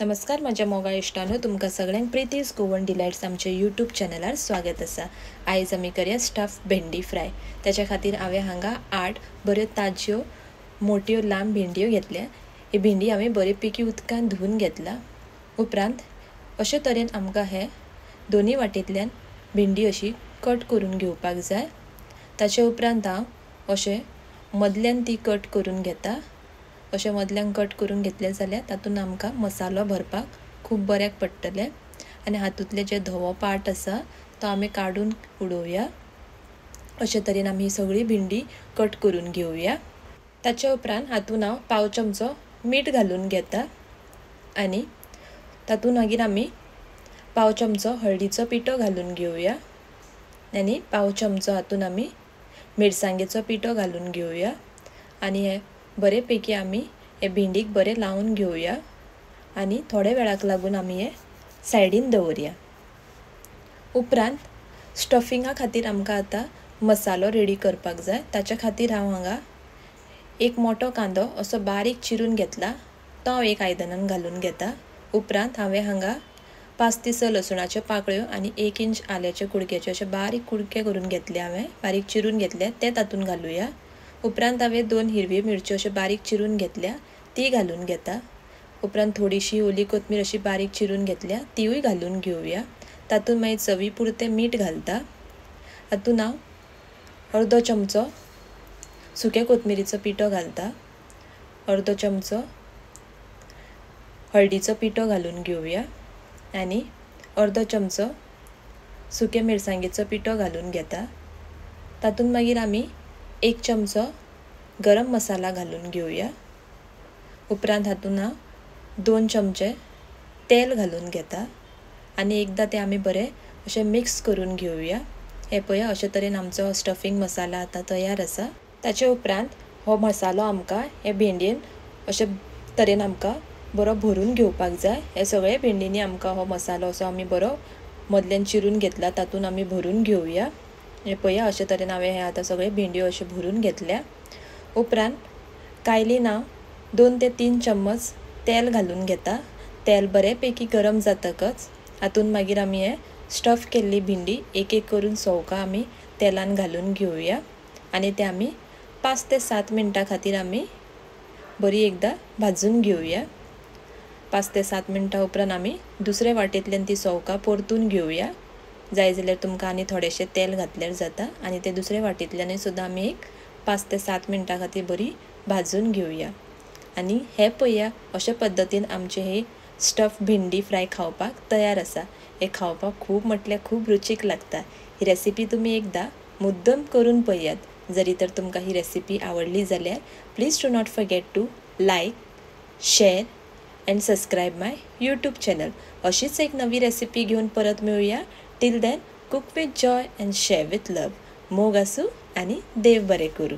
नमस्कार माझ्या मोगा इश्टानो तुमकां सगळ्यांक प्रितीज गोवन डिलायट्स आमच्या यूट्यूब चॅनलार स्वागत आसा। आयज आमी करया स्टफ भेंडी फ्राय। त्याच्या खातीर हांवें हांगा 8 बऱ्यो ताज्यो मोठ्यो लांब भेंडयो घेतल्या। ही भेंडी हांवें बरे पैकी उदकान धुवन घेतला। उपरांत अशे तरेन आमकां हे दोन्ही वाटेंतल्यान भेंडी अशी कट करून घेवपाक जाय। ताचे उपरांत हांव अशें मदल्यान ती कट करून घेता। अशें मदल्यान कट करून घेतले जाल्यार तातूंत आमकां मसालो भरपाक खूब बऱ्याक पडटले आनी हातूंतले जे धवो पार्ट आसा तो आमी काडून उडोवया। अशे तरेन आमी ही सगळी भेंडी कट करून घेवया। ताचे उपरांत हातूंत हांव पाव चमचो मीठ घालून घेता आनी तातूंत मागीर आमी पाव चमचो हळदीचो पिठो घालून घेवया आनी पाव चमचो हातूंत आमी मिरसांगेचो पिठो घालून घेवया आनी हे बरे पैकी आमी हे भेंडीक बरे लावून घेवया आनी थोडे वेळाक लागून आमी हे सायडीन दवरया। उपरांत स्टफिंगा खातीर आमकां आतां मसालो रेडी करपाक जाय। ताच्या खातीर हांव हांगा एक मोठो कांदो असो बारीक चिरून घेतला तो हांव एक आयदनान घालून घेता। उपरांत हांवें हांगा 5 ते 6 लसणाच्यो पाकळ्यो आनी 1 इंच आल्याचे कुडक्याचे अशे बारीक कुडके करून घेतले। हांवें बारीक चिरून घेतले ते तातूंत घालुया। उपरांत हांवें 2 हिरवी मिरच्यो अशे बारीक चिरून घेतल्या ती घालून घेता। उपरांत थोडीशी ओली कोथमीर अशी बारीक चिरून घेतल्या तीवूय घालून घेवया। तातूंत मागीर चवी पुरते मीठ घालता। हातूंत हांव अर्दो चमचो सुके कोथमिरीचो पिठो घालता। अर्दो चमचो हळदीचो पिठो घालून घेवया आनी अर्दो चमचो सुके मिरसांगेचो पिठो घालून घेता। तातूंत मागीर आमी 1 चमचो गरम मसाला घालून घेवया। उपरांत हातूंत हांव 2 चमचे तेल घालून घेता आनी एकदां ते आमी बरे अशें मिक्स करून घेवया। हे पळया अशे तरेन आमचो स्टफिंग मसाला आतां तयार आसा। ताचे उपरांत हो मसालो आमकां हे भेंडयेन अशे तरेन आमकां बरो भरून घेवपाक जाय। हे सगळे भेंडींनी आमकां हो मसालो असो आमी बरो मदल्यान चिरून घेतला तातूंत आमी भरून घेवया। हे पळया अशे तरेन हांवें हे आतां सगळे भेंड्यो अशे भरून घेतल्या। उपरांत कायलीन हांव 2 ते 3 चम्मच तेल घालून घेता। तेल बरे पैकी गरम जातकच हातूंत मागीर आमी हे स्टफ केल्ली भेंडी एक एक करून सवका आमी तेलान घालून घेवया आनी ते आमी 5 ते 7 मिनटां खातीर आमी बरी एकदां भाजून घेवया। 5 ते 7 मिनटां उपरांत आमी दुसरे वाटेंतल्यान ती सवका परतून घेवया। जाय जाल्यार तुमकां आनी थोडेशें तेल घातल्यार जाता आनी ते दुसरे वाटेंतल्यानूय सुद्दां आमी एक 5 ते 7 मिनटां खातीर बरी भाजून घेवया। आनी हे पळया अशे पद्दतीन आमचे ही स्टफ भेंडी फ्राय खावपाक तयार आसा। हे खावपाक खूब म्हटल्यार खूब रुचीक लागता। ही रेसिपी तुमी एकदां मुद्दम करून पळयात। जरी तर तुमकां ही रेसिपी आवडली जाल्यार please do not forget to like, share and subscribe my YouTube channel. अशीच एक नवी रेसिपी घेऊन परत मेळुया। Till then cook with joy and share with love. मोग आसूं आनी देव बरें करूं।